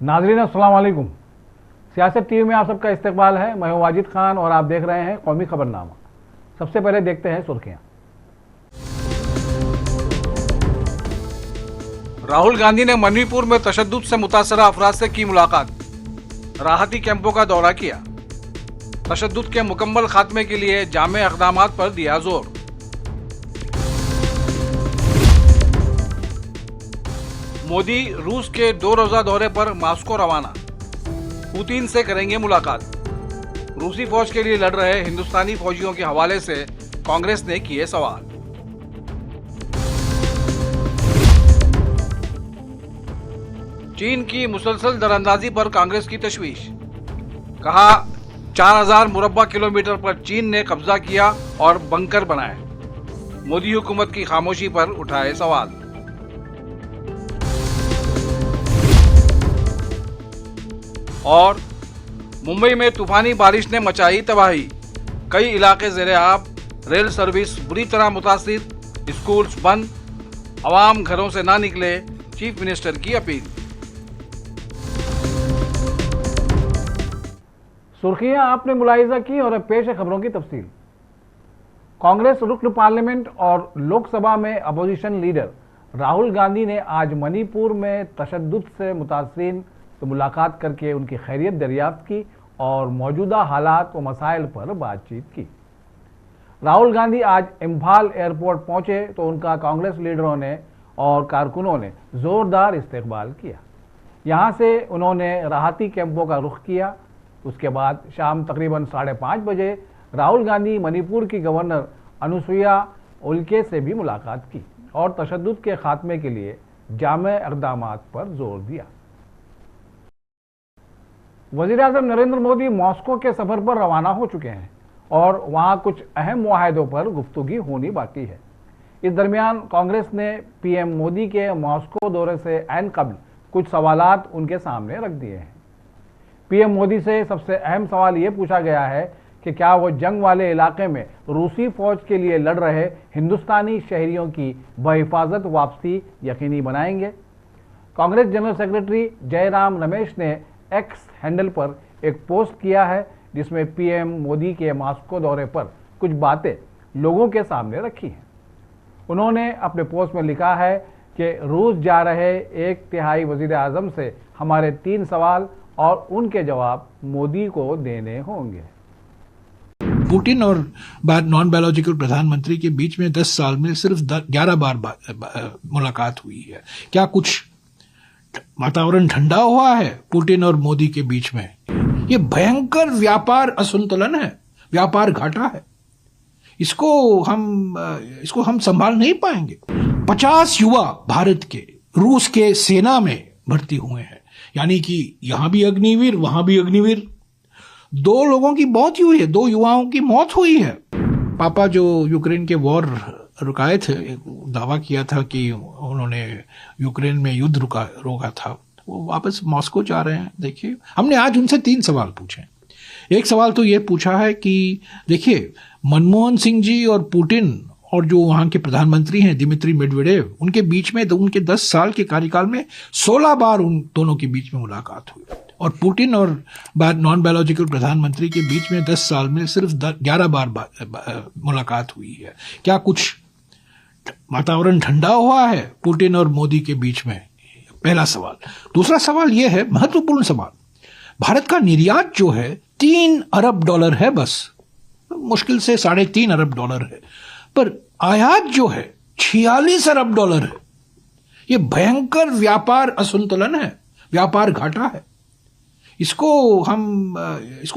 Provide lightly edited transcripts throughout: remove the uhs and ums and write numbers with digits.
नाज़रीन अस्सलाम वालेकुम। सियासत टीवी में आप सबका इस्तकबाल है। मैं हूं वाजिद खान और आप देख रहे हैं कौमी खबरनामा। सबसे पहले देखते हैं सुर्खियां। राहुल गांधी ने मणिपुर में तशद्दुद से मुतासरा अफराद से की मुलाकात, राहती कैंपों का दौरा किया, तशद्दुद के मुकम्मल खात्मे के लिए जामे इक़दामात पर दिया जोर। मोदी रूस के 2 रोजा दौरे पर मॉस्को रवाना, पुतिन से करेंगे मुलाकात। रूसी फौज के लिए लड़ रहे हिंदुस्तानी फौजियों के हवाले से कांग्रेस ने किए सवाल। चीन की मुसलसल दरअंदाजी पर कांग्रेस की तशवीश, कहा 4000 मुरब्बा किलोमीटर पर चीन ने कब्जा किया और बंकर बनाए। मोदी हुकूमत की खामोशी पर उठाए सवाल। और मुंबई में तूफानी बारिश ने मचाई तबाही, कई इलाके ज़ेरे-आब, रेल सर्विस बुरी तरह मुतासिर, स्कूल्स बंद, अवाम घरों से ना निकले, चीफ मिनिस्टर की अपील। सुर्खियां आपने मुलाहिजा की और अब पेश है खबरों की तफसील। कांग्रेस रुकन पार्लियामेंट और लोकसभा में अपोजिशन लीडर राहुल गांधी ने आज मणिपुर में तशद्दुद से मुतासरीन से मुलाकात करके उनकी खैरियत दरियाफ्त की और मौजूदा हालात व मसाइल पर बातचीत की। राहुल गांधी आज इम्फाल एयरपोर्ट पहुंचे तो उनका कांग्रेस लीडरों ने और कारकुनों ने जोरदार इस्तकबाल किया। यहां से उन्होंने राहती कैंपों का रुख किया। उसके बाद शाम तकरीबन 5:30 बजे राहुल गांधी मणिपुर की गवर्नर अनुसुईया उइके से भी मुलाकात की और तशद्दुद के खात्मे के लिए जामे इक़दामात पर जोर दिया। वज़ीर-ए-आज़म नरेंद्र मोदी मॉस्को के सफर पर रवाना हो चुके हैं और वहां कुछ अहम मुआहदों पर गुफ्तगू होनी बाकी है। इस दरमियान कांग्रेस ने पीएम मोदी के मॉस्को दौरे से ऐन कबल कुछ सवालात उनके सामने रख दिए हैं। पीएम मोदी से सबसे अहम सवाल ये पूछा गया है कि क्या वो जंग वाले इलाके में रूसी फौज के लिए लड़ रहे हिंदुस्तानी शहरियों की बहिफाजत वापसी यकीनी बनाएंगे। कांग्रेस जनरल सेक्रेटरी जयराम रमेश ने एक्स हैंडल पर एक पोस्ट किया है जिसमें पीएम मोदी के मॉस्को दौरे पर कुछ बातें लोगों के सामने रखी हैं। उन्होंने अपने पोस्ट में लिखा है कि रूस जा रहे 1/3 वज़ीर-ए-आज़म से हमारे 3 सवाल और उनके जवाब मोदी को देने होंगे। पुतिन और नॉन बायोलॉजिकल प्रधानमंत्री के बीच में 10 साल में सिर्फ 11 बार मुलाकात हुई है। क्या कुछ वातावरण ठंडा हुआ है पुतिन और मोदी के बीच में? ये भयंकर व्यापार असंतुलन है, व्यापार घाटा है। इसको हम संभाल नहीं पाएंगे। 50 युवा भारत के रूस के सेना में भर्ती हुए हैं, यानी कि यहां भी अग्निवीर वहां भी अग्निवीर। 2 लोगों की मौत हुई है, 2 युवाओं की मौत हुई है। पापा जो यूक्रेन के वॉर रुकाए थे, दावा किया था कि उन्होंने यूक्रेन में युद्ध रोका था, वो वापस मॉस्को जा रहे हैं। देखिए, हमने आज उनसे 3 सवाल पूछे। एक सवाल तो ये पूछा है कि देखिए, मनमोहन सिंह जी और पुतिन और जो वहां के प्रधानमंत्री हैं दिमित्री मेदवेदेव, उनके बीच में उनके 10 साल के कार्यकाल में 16 बार उन दोनों के बीच में मुलाकात हुई और पुतिन और नॉन बायोलॉजिकल प्रधानमंत्री के बीच में 10 साल में सिर्फ 11 बार मुलाकात हुई है। क्या कुछ वातावरण ठंडा हुआ है पुतिन और मोदी के बीच में? पहला सवाल। दूसरा सवाल यह है, महत्वपूर्ण सवाल, भारत का निर्यात जो है $3 अरब है, बस मुश्किल से $3.5 अरब है, पर आयात जो है $46 अरब है। यह भयंकर व्यापार असंतुलन है, व्यापार घाटा है। इसको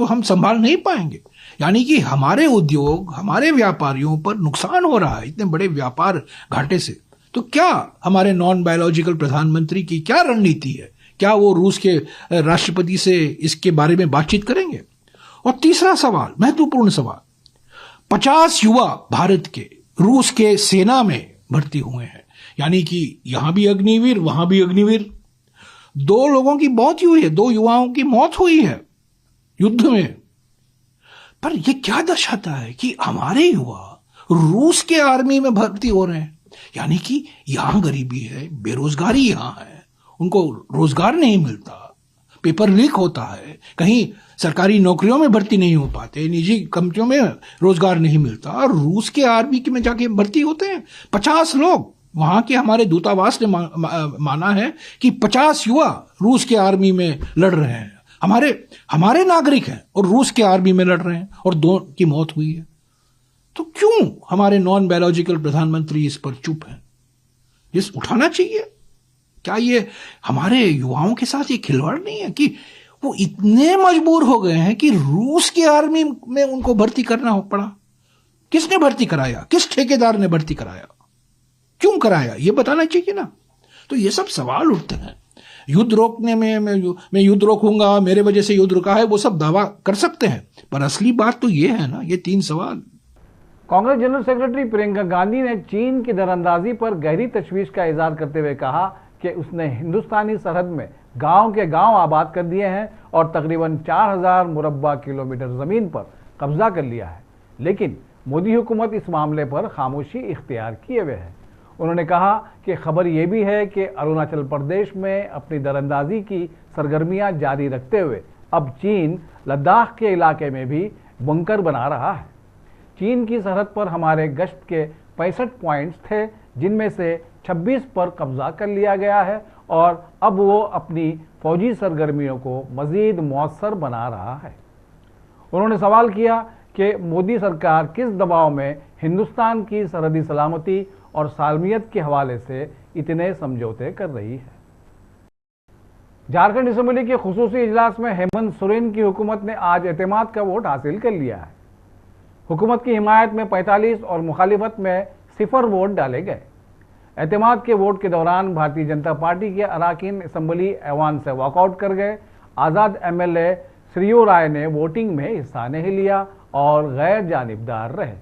हम संभाल नहीं पाएंगे। यानी कि हमारे उद्योग, हमारे व्यापारियों पर नुकसान हो रहा है इतने बड़े व्यापार घाटे से। तो क्या हमारे नॉन बायोलॉजिकल प्रधानमंत्री की क्या रणनीति है? क्या वो रूस के राष्ट्रपति से इसके बारे में बातचीत करेंगे? और तीसरा सवाल, महत्वपूर्ण सवाल, 50 युवा भारत के रूस के सेना में भर्ती हुए हैं, यानी कि यहां भी अग्निवीर वहां भी अग्निवीर। 2 लोगों की मौत हुई है, 2 युवाओं की मौत हुई है युद्ध में। पर यह क्या दर्शाता है कि हमारे युवा रूस के आर्मी में भर्ती हो रहे हैं, यानी कि यहां गरीबी है, बेरोजगारी यहां है, उनको रोजगार नहीं मिलता, पेपर लीक होता है, कहीं सरकारी नौकरियों में भर्ती नहीं हो पाते, निजी कंपनियों में रोजगार नहीं मिलता, और रूस के आर्मी में जाके भर्ती होते हैं 50 लोग। वहां के हमारे दूतावास ने माना है कि 50 युवा रूस के आर्मी में लड़ रहे हैं, हमारे नागरिक हैं और रूस के आर्मी में लड़ रहे हैं, और 2 की मौत हुई है। तो क्यों हमारे नॉन बायोलॉजिकल प्रधानमंत्री इस पर चुप हैं? ये उठाना चाहिए। क्या ये हमारे युवाओं के साथ ये खिलवाड़ नहीं है कि वो इतने मजबूर हो गए हैं कि रूस के आर्मी में उनको भर्ती करना पड़ा? किसने भर्ती कराया? किस ठेकेदार ने भर्ती कराया? क्यों कराया? ये बताना चाहिए ना। तो ये सब सवाल उठते हैं। युद्ध रोकने में मैं युद्ध रोकूंगा, मेरे वजह से युद्ध रुका है, वो सब दावा कर सकते हैं, पर असली बात तो ये है ना, ये 3 सवाल। कांग्रेस जनरल सेक्रेटरी प्रियंका गांधी ने चीन की दरअंदाजी पर गहरी तशवीश का इजहार करते हुए कहा कि उसने हिंदुस्तानी सरहद में गांव के गांव आबाद कर दिए हैं और तकरीबन 4000 मुरब्बा किलोमीटर जमीन पर कब्जा कर लिया है, लेकिन मोदी हुकूमत इस मामले पर खामोशी इख्तियार किए हुए है। उन्होंने कहा कि खबर यह भी है कि अरुणाचल प्रदेश में अपनी दरअंदाजी की सरगर्मियां जारी रखते हुए अब चीन लद्दाख के इलाके में भी बंकर बना रहा है। चीन की सरहद पर हमारे गश्त के 65 पॉइंट्स थे, जिनमें से 26 पर कब्जा कर लिया गया है और अब वो अपनी फौजी सरगर्मियों को मजीद मौसर बना रहा है। उन्होंने सवाल किया कि मोदी सरकार किस दबाव में हिंदुस्तान की सरहदी सलामती और सालमियत के हवाले से इतने समझौते कर रही है। झारखंड असेंबली के खुसूसी इजलास में हेमंत सोरेन की हुकूमत ने आज एतमाद का वोट हासिल कर लिया है। हुकूमत की हिमायत में 45 और मुखालिफत में 0 वोट डाले गए। एतमाद के वोट के दौरान भारतीय जनता पार्टी के अराकीन असेंबली ऐवान से वॉकआउट कर गए। आज़ाद MLA श्रीयो राय ने वोटिंग में हिस्सा नहीं लिया और गैर जानिबदार रहे।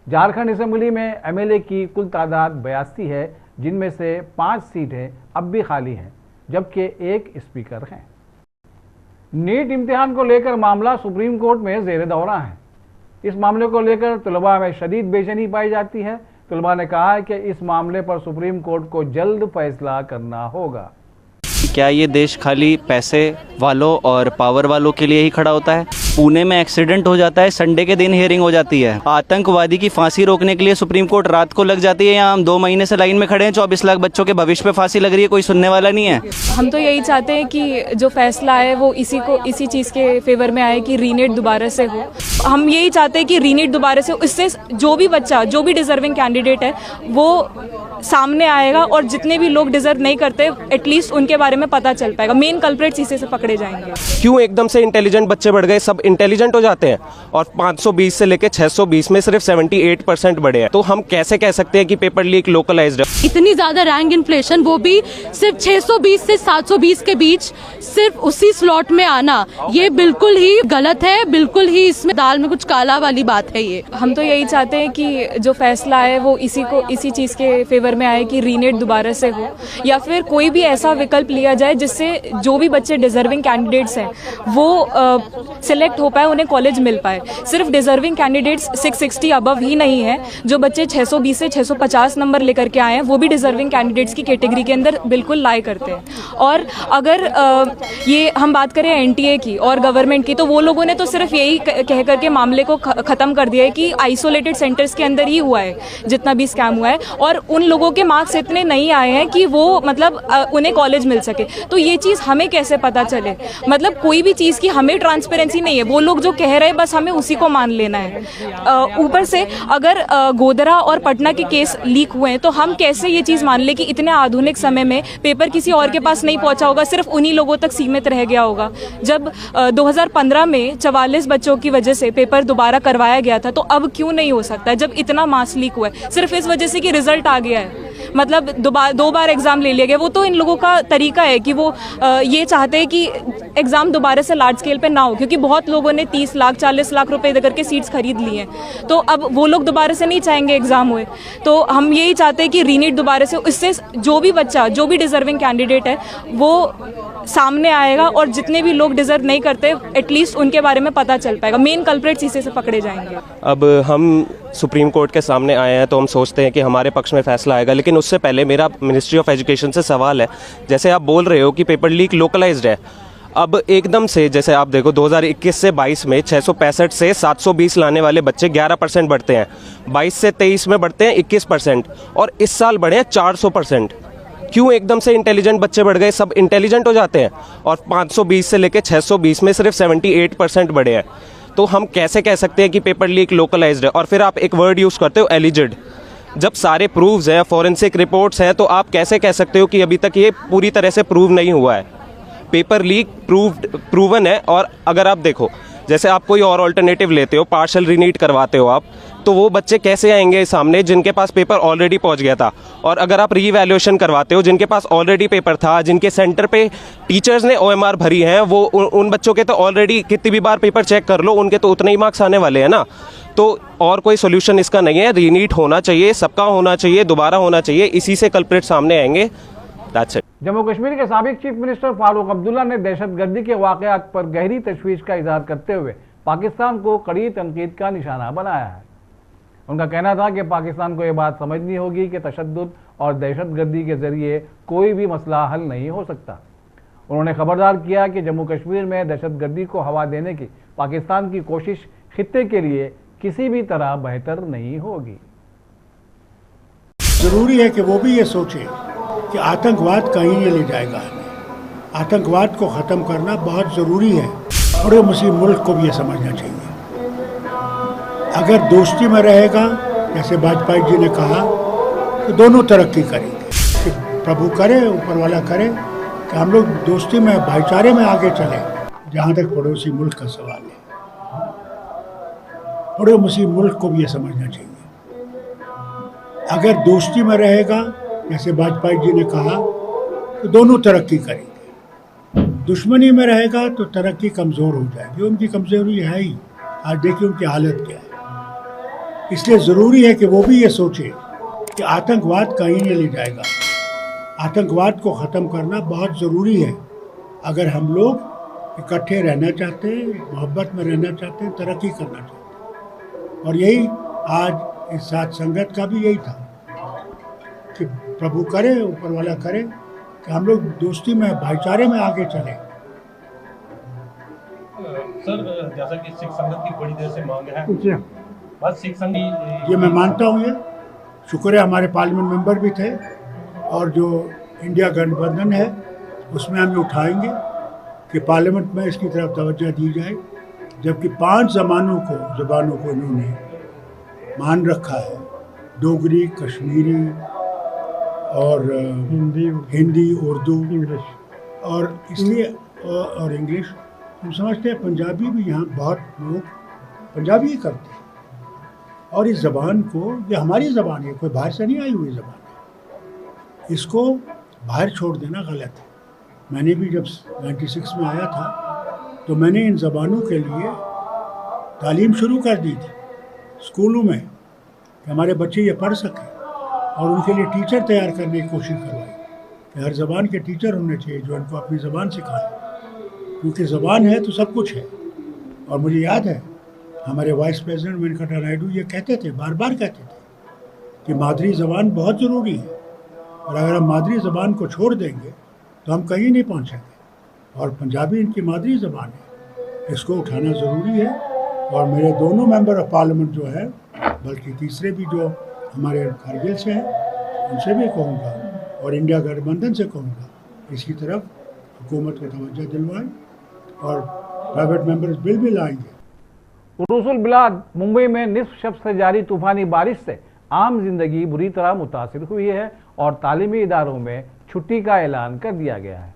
झारखंड असेंबली में MLA की कुल तादाद 82 है, जिनमें से 5 सीटें अब भी खाली हैं, जबकि 1 स्पीकर हैं। नीट इम्तिहान को लेकर मामला सुप्रीम कोर्ट में जेर दौरा है। इस मामले को लेकर तलबा में शदीद बेचैनी पाई जाती है। तलबा ने कहा है कि इस मामले पर सुप्रीम कोर्ट को जल्द फैसला करना होगा। क्या ये देश खाली पैसे वालों और पावर वालों के लिए ही खड़ा होता है? पुणे में एक्सीडेंट हो जाता है, संडे के दिन हियरिंग हो जाती है। आतंकवादी की फांसी रोकने के लिए सुप्रीम कोर्ट रात को लग जाती है। यहाँ हम 2 महीने से लाइन में खड़े हैं, 24 लाख बच्चों के भविष्य पे फांसी लग रही है, कोई सुनने वाला नहीं है। हम तो यही चाहते हैं कि जो फैसला है वो इसी चीज़ के फेवर में आए कि रीनेट दोबारा से हो। हम यही चाहते हैं कि रीनेट दोबारा से, इससे जो भी बच्चा, जो भी डिजर्विंग कैंडिडेट है वो सामने आएगा और जितने भी लोग डिजर्व नहीं करते एटलीस्ट उनके बारे में पता चल पाएगा। मेन कल्प्रेट्स इसी से पकड़े जाएंगे। क्यों एकदम से इंटेलिजेंट बच्चे बढ़ गए? सब इंटेलिजेंट हो जाते हैं और 520 से लेके 620 में सिर्फ 78% बढ़े हैं। तो हम कैसे कह सकते हैं कि पेपर लीक लोकलाइज्ड है? इतनी ज्यादा रैंक इन्फ्लेशन, वो भी सिर्फ 620 से 720 के बीच, सिर्फ उसी स्लॉट में आना, ये बिल्कुल ही गलत है। बिल्कुल ही इसमें दाल में कुछ काला वाली बात है। ये हम तो यही चाहते हैं कि जो फैसला है वो इसी चीज़ के फेवर में आए कि रीनेट दोबारा से हो, या फिर कोई भी ऐसा विकल्प लिया जाए जिससे जो भी बच्चे डिजर्विंग कैंडिडेट्स हैं वो सिलेक्ट हो पाए, उन्हें कॉलेज मिल पाए। सिर्फ डिजर्विंग कैंडिडेट्स 660 अबव ही नहीं है, जो बच्चे 620 से 650 नंबर लेकर के आए हैं वो भी डिजर्विंग कैंडिडेट्स की कैटेगरी के अंदर बिल्कुल लाई करते हैं। और अगर ये हम बात करें NTA की और गवर्नमेंट की, तो वो लोगों ने तो सिर्फ यही कह करके मामले को ख़त्म कर दिया है कि आइसोलेटेड सेंटर्स के अंदर ही हुआ है जितना भी स्कैम हुआ है, और उन लोगों के मार्क्स इतने नहीं आए हैं कि वो मतलब उन्हें कॉलेज मिल सके। तो ये चीज़ हमें कैसे पता चले? मतलब कोई भी चीज़ की हमें ट्रांसपेरेंसी नहीं है, वो लोग जो कह रहे हैं बस हमें उसी को मान लेना है। ऊपर से अगर गोधरा और पटना के केस लीक हुए हैं तो हम कैसे ये चीज़ मान ले कि इतने आधुनिक समय में पेपर किसी और के पास नहीं पहुंचा होगा, सिर्फ उन्हीं लोगों तक सीमित रह गया होगा। जब 2015 में 44 बच्चों की वजह से पेपर दोबारा करवाया गया था, तो अब क्यों नहीं हो सकता है जब इतना मास लीक हुआ है? सिर्फ इस वजह से कि रिजल्ट आ गया है, मतलब 2 बार एग्जाम ले लिया गया। वो तो इन लोगों का तरीका है कि वो ये चाहते हैं कि एग्जाम दोबारा से लार्ज स्केल पे ना हो, क्योंकि बहुत लोगों ने 30 लाख 40 लाख रुपए देकर के सीट्स खरीद ली हैं, तो अब वो लोग दोबारा से नहीं चाहेंगे एग्जाम हुए। तो हम यही चाहते हैं कि रीनीट दोबारा से, इससे जो भी बच्चा, जो भी डिजर्विंग कैंडिडेट है वो सामने आएगा और जितने भी लोग डिजर्व नहीं करते एटलीस्ट उनके बारे में पता चल पाएगा। मेन कल्प्रेट्स इसी से पकड़े जाएंगे। अब हम सुप्रीम कोर्ट के सामने आए हैं तो हम सोचते हैं कि हमारे पक्ष में फैसला आएगा, लेकिन उससे पहले मेरा मिनिस्ट्री ऑफ एजुकेशन से सवाल है। जैसे आप बोल रहे हो कि पेपर लीक लोकलाइज्ड है, अब एकदम से जैसे आप देखो 2021 से 22 में 665 से 720 लाने वाले बच्चे 11% बढ़ते हैं, 22 से 23 में बढ़ते हैं 21%, और इस साल बढ़े हैं 400%। क्यों एकदम से इंटेलिजेंट बच्चे बढ़ गए? सब इंटेलिजेंट हो जाते हैं, और 520 से लेके 620 में सिर्फ 78% बढ़े हैं। तो हम कैसे कह सकते हैं कि पेपर लीक लोकलाइज्ड है? और फिर आप एक वर्ड यूज़ करते हो एलिजिड। जब सारे प्रूव्स हैं, फॉरेंसिक रिपोर्ट्स हैं, तो आप कैसे कह सकते हो कि अभी तक ये पूरी तरह से प्रूव नहीं हुआ है? पेपर लीक प्रूवन है। और अगर आप देखो, जैसे आप कोई और ऑल्टरनेटिव लेते हो, पार्शल रीनीट करवाते हो आप, तो वो बच्चे कैसे आएंगे सामने जिनके पास पेपर ऑलरेडी पहुंच गया था? और अगर आप रीवैल्यूएशन करवाते हो जिनके पास ऑलरेडी पेपर था, जिनके सेंटर पे टीचर्स ने OMR भरी हैं, वो उन बच्चों के तो ऑलरेडी कितनी भी बार पेपर चेक कर लो, उनके तो उतने ही मार्क्स आने वाले हैं ना। तो और कोई सोल्यूशन इसका नहीं है। रीनीट होना चाहिए, सबका होना चाहिए, दोबारा होना चाहिए, इसी से कल्प्रिट सामने आएंगे। That's it. जम्मू कश्मीर के साबिक चीफ मिनिस्टर फारूक अब्दुल्ला ने दहशतगर्दी के वाकयात पर गहरी तशवीश का इजहार करते हुए पाकिस्तान को कड़ी तनकीद का निशाना बनाया है। उनका कहना था कि पाकिस्तान को यह बात समझनी होगी कि तशद्दुद और दहशतगर्दी के जरिए कोई भी मसला हल नहीं हो सकता। उन्होंने खबरदार किया कि जम्मू कश्मीर में दहशतगर्दी को हवा देने की पाकिस्तान की कोशिश खित्ते के लिए किसी भी तरह बेहतर नहीं होगी। जरूरी है कि वो भी ये सोचे कि आतंकवाद कहीं नहीं ले जाएगा हमें। आतंकवाद को ख़त्म करना बहुत ज़रूरी है, और मुस्लिम मुल्क को भी ये समझना चाहिए। अगर दोस्ती में रहेगा, जैसे वाजपेयी जी ने कहा, तो दोनों तरक्की करेंगे। कि प्रभु करे, ऊपर वाला करे कि हम लोग दोस्ती में, भाईचारे में आगे चले। जहाँ तक पड़ोसी मुल्क का सवाल है, पड़ोसी मुस्लिम मुल्क को भी ये समझना चाहिए। अगर दोस्ती में रहेगा, जैसे वाजपेयी जी ने कहा, तो दोनों तरक्की करेंगे। दुश्मनी में रहेगा तो तरक्की कमज़ोर हो जाएगी। उनकी कमज़ोरी है ही। आज देखिए उनकी हालत क्या है। इसलिए ज़रूरी है कि वो भी ये सोचे कि आतंकवाद कहीं नहीं ले जाएगा। आतंकवाद को ख़त्म करना बहुत ज़रूरी है। अगर हम लोग इकट्ठे रहना चाहते हैं, मोहब्बत में रहना चाहते हैं, तरक्की करना चाहते हैं। और यही आज इस साथ संगत का भी यही था कि प्रभु करे, ऊपर वाला करे कि हम लोग दोस्ती में, भाईचारे में आगे चले। सर, जैसा कि सिख संगत की बड़ी देर से मांग है, बस सिख संगत, ये मैं मानता हूँ, ये शुक्र है हमारे पार्लियामेंट मेंबर भी थे, और जो इंडिया गठबंधन है उसमें हम उठाएंगे कि पार्लियामेंट में इसकी तरफ तवज्जो दी जाए। जबकि 5 ज़बानों को इन्होंने मान रखा है, डोगरी, कश्मीरी और हिंदी, उर्दू, इंग्लिश, और इसलिए और इंग्लिश। हम समझते हैं पंजाबी भी, यहाँ बहुत लोग पंजाबी ही करते हैं। और इस ज़बान को, ये हमारी ज़बान है, कोई बाहर से नहीं आई हुई ज़बान है, इसको बाहर छोड़ देना गलत है। मैंने भी जब 96 में आया था तो मैंने इन ज़बानों के लिए तालीम शुरू कर दी थी स्कूलों में, कि हमारे बच्चे ये पढ़ सकें, और उनके लिए टीचर तैयार करने की कोशिश करवाई कि हर ज़बान के टीचर होने चाहिए जो इनको अपनी ज़बान सिखाएं, क्योंकि ज़बान है तो सब कुछ है। और मुझे याद है हमारे वाइस प्रेसिडेंट वेंकटा नायडू ये कहते थे, बार बार कहते थे कि मादरी ज़बान बहुत ज़रूरी है, और अगर हम मादरी ज़बान को छोड़ देंगे तो हम कहीं नहीं पहुँचेंगे। और पंजाबी इनकी मादरी ज़बान है, इसको उठाना ज़रूरी है। और मेरे दोनों मेंबर ऑफ पार्लियामेंट जो है, बल्कि तीसरे भी जो हमारे कारगिल से हैं, उनसे भी कहूँगा, और इंडिया गठबंधन से कहूँगा, इसकी तरफ हुकूमत को तवज्जो दिलवाएं और प्राइवेट मेंबर्स बिल भी लाएंगे। उरूसुल बिलाद मुंबई में निस्फ शब से जारी तूफानी बारिश से आम जिंदगी बुरी तरह मुतासिर हुई है और तालीमी इदारों में छुट्टी का ऐलान कर दिया गया है,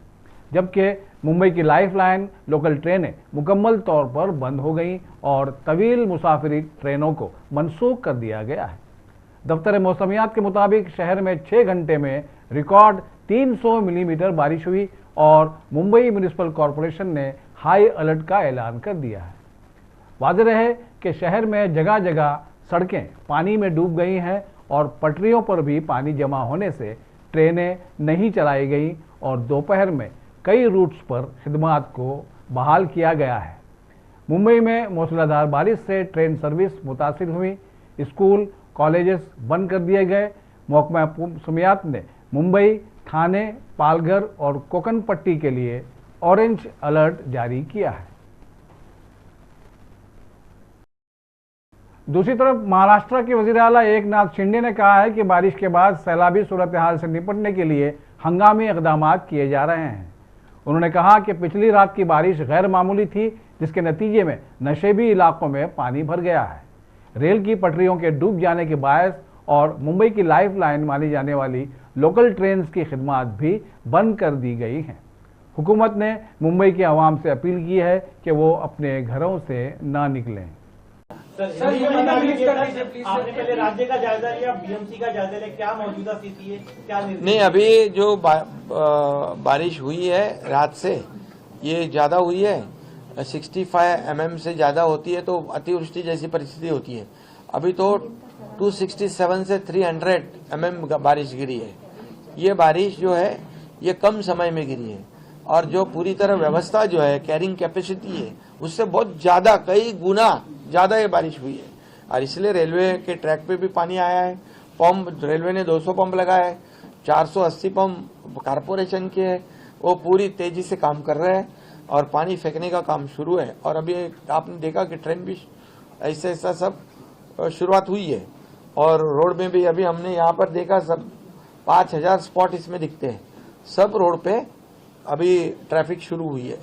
जबकि मुंबई की लाइफलाइन लोकल ट्रेनें मुकम्मल तौर पर बंद हो गईं और तवील मुसाफिरी ट्रेनों को मनसूख कर दिया गया है। दफ्तर मौसमियात के मुताबिक शहर में 6 घंटे में रिकॉर्ड 300 मिलीमीटर बारिश हुई और मुंबई म्यूनिसिपल कॉरपोरेशन ने हाई अलर्ट का ऐलान कर दिया है। वाज़ेह है कि शहर में जगह जगह सड़कें पानी में डूब गई हैं और पटरियों पर भी पानी जमा होने से ट्रेनें नहीं चलाई गईं और दोपहर में कई रूट्स पर खिदमात को बहाल किया गया है। मुंबई में मूसलाधार बारिश से ट्रेन सर्विस मुतासिर हुई, स्कूल कॉलेजेस बंद कर दिए गए। महकमा मौसमियात ने मुंबई, थाने, पालघर और कोकन पट्टी के लिए ऑरेंज अलर्ट जारी किया है। दूसरी तरफ महाराष्ट्र के वजीर आला एकनाथ शिंदे ने कहा है कि बारिश के बाद सैलाबी सूरत हाल से निपटने के लिए हंगामी इकदाम किए जा रहे हैं। उन्होंने कहा कि पिछली रात की बारिश गैर मामूली थी, जिसके नतीजे में नशेबी इलाकों में पानी भर गया है। रेल की पटरियों के डूब जाने के बायस और मुंबई की लाइफलाइन मानी जाने वाली लोकल ट्रेन की खिदमत भी बंद कर दी गई हैं। हुकूमत ने मुंबई की आवाम से अपील की है कि वो अपने घरों से ना निकलें। सर, ये बता दीजिए आपने पहले राज्य का जायजा लिया, बीएमसी का जायजा लिया, क्या मौजूदा स्थिति है, क्या नहीं, अभी जो बारिश हुई है रात से ये ज्यादा हुई है, 65 mm से ज्यादा होती है तो अतिवृष्टि जैसी परिस्थिति होती है। अभी तो 267 से 300 mm बारिश गिरी है। ये बारिश जो है ये कम समय में गिरी है और जो पूरी तरह व्यवस्था जो है कैरिंग कैपेसिटी है उससे बहुत ज्यादा, कई गुना ज्यादा ये बारिश हुई है और इसलिए रेलवे के ट्रैक पे भी पानी आया है। पंप, रेलवे ने 200 पंप लगाया है, 480 पंप कारपोरेशन के है, वो पूरी तेजी से काम कर रहे हैं और पानी फेंकने का काम शुरू है। और अभी आपने देखा कि ट्रेन भी ऐसा ऐसा सब शुरुआत हुई है और रोड में भी अभी हमने यहाँ पर देखा सब 5000 स्पॉट इसमें दिखते हैं। सब रोड पे अभी ट्रैफिक शुरू हुई है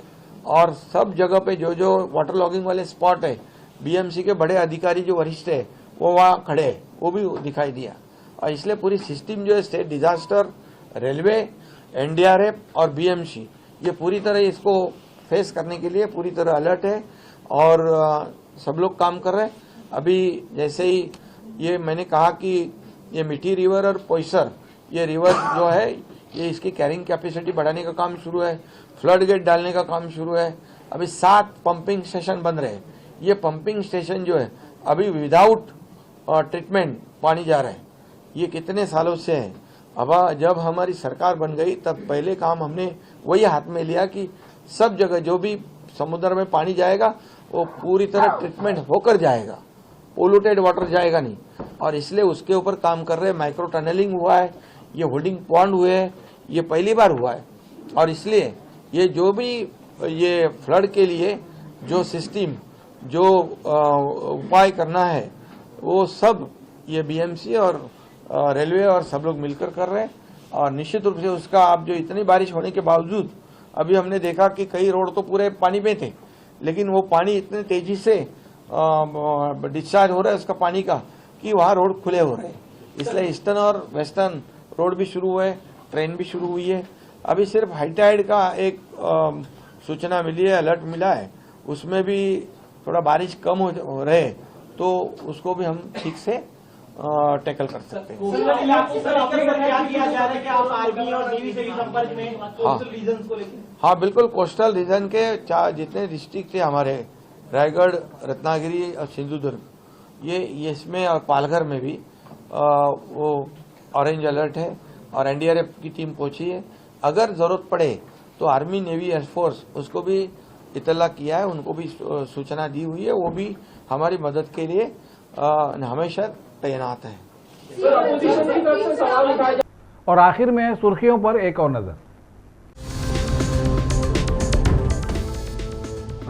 और सब जगह पे जो जो वाटर लॉगिंग वाले स्पॉट है, बीएमसी के बड़े अधिकारी जो वरिष्ठ है वो वहाँ खड़े है, वो भी दिखाई दिया। और इसलिए पूरी सिस्टम जो है स्टेट डिजास्टर, रेलवे, एनडीआरएफ और बीएमसी, ये पूरी तरह इसको फेस करने के लिए पूरी तरह अलर्ट है और सब लोग काम कर रहे हैं। अभी जैसे ही ये मैंने कहा कि ये मिठी रिवर और पोइसर, ये रिवर जो है ये इसकी कैरिंग कैपेसिटी बढ़ाने का काम शुरू है, फ्लड गेट डालने का काम शुरू है। अभी 7 पंपिंग स्टेशन बन रहे हैं। ये पंपिंग स्टेशन जो है अभी विदाउट ट्रीटमेंट पानी जा रहा है। ये कितने सालों से है। अब जब हमारी सरकार बन गई तब पहले काम हमने वही हाथ में लिया कि सब जगह जो भी समुद्र में पानी जाएगा वो पूरी तरह ट्रीटमेंट होकर जाएगा, पोल्यूटेड वाटर जाएगा नहीं। और इसलिए उसके ऊपर काम कर रहे हैं। माइक्रो टनलिंग हुआ है, ये होल्डिंग पॉन्ड हुए हैं, ये पहली बार हुआ है। और इसलिए ये जो भी ये फ्लड के लिए जो सिस्टम, जो उपाय करना है वो सब ये बीएमसी और रेलवे और सब लोग मिलकर कर रहे हैं। और निश्चित रूप से उसका अब जो इतनी बारिश होने के बावजूद अभी हमने देखा कि कई रोड तो पूरे पानी में थे, लेकिन वो पानी इतने तेजी से डिस्चार्ज हो रहा है उसका पानी का कि वहाँ रोड खुले हो रहे हैं। इसलिए ईस्टर्न और वेस्टर्न रोड भी शुरू हुए, ट्रेन भी शुरू हुई है। अभी सिर्फ हाईटाइड का एक सूचना मिली है, अलर्ट मिला है, उसमें भी थोड़ा बारिश कम हो रहे तो उसको भी हम ठीक से टैकल कर सकते हैं। हाँ, बिल्कुल। कोस्टल रीजन के जितने डिस्ट्रिक्ट थे हमारे, रायगढ़, रत्नागिरी और सिंधुदुर्ग, ये इसमें और पालघर में भी वो ऑरेंज अलर्ट है और एनडीआरएफ की टीम पहुंची है। अगर जरूरत पड़े तो आर्मी, नेवी, एयरफोर्स उसको भी इतला किया है, उनको भी सूचना दी हुई है। वो भी हमारी मदद के लिए हमेशा तैनात है। और आखिर में सुर्खियों पर एक और नजर।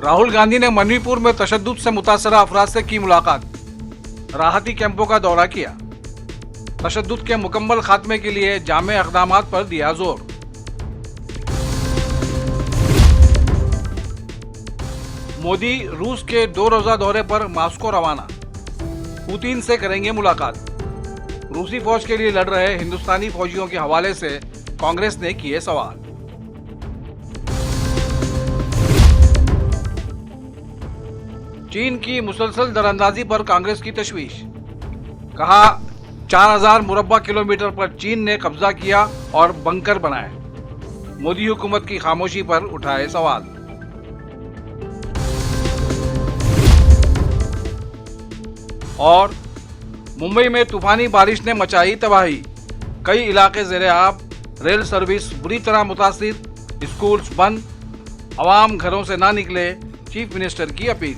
राहुल गांधी ने मणिपुर में तशद्दुद से मुतासरा अफराद से की मुलाकात, राहती कैंपों का दौरा किया, तशद्दुद के मुकम्मल खात्मे के लिए जामे इक़दामात पर दिया जोर। मोदी रूस के 2 रोजा दौरे पर मॉस्को रवाना, पुतिन से करेंगे मुलाकात। रूसी फौज के लिए लड़ रहे हिंदुस्तानी फौजियों के हवाले से कांग्रेस ने किए सवाल। चीन की मुसलसल दरअंदाजी पर कांग्रेस की तशवीश, कहा 4000 मुरब्बा किलोमीटर पर चीन ने कब्जा किया और बंकर बनाए। मोदी हुकूमत की खामोशी पर उठाए सवाल। और मुंबई में तूफानी बारिश ने मचाई तबाही, कई इलाके ज़ेरे-आब, रेल सर्विस बुरी तरह मुतासिर, स्कूल्स बंद, आवाम घरों से ना निकले, चीफ मिनिस्टर की अपील।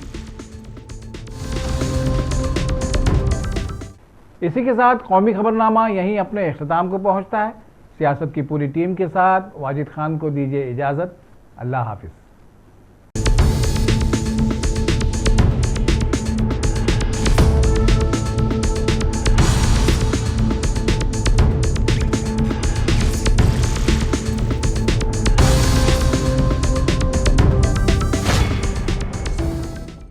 इसी के साथ कौमी खबरनामा यहीं अपने इख्तिताम को पहुंचता है। सियासत की पूरी टीम के साथ वाजिद खान को दीजिए इजाज़त। अल्लाह हाफिज़।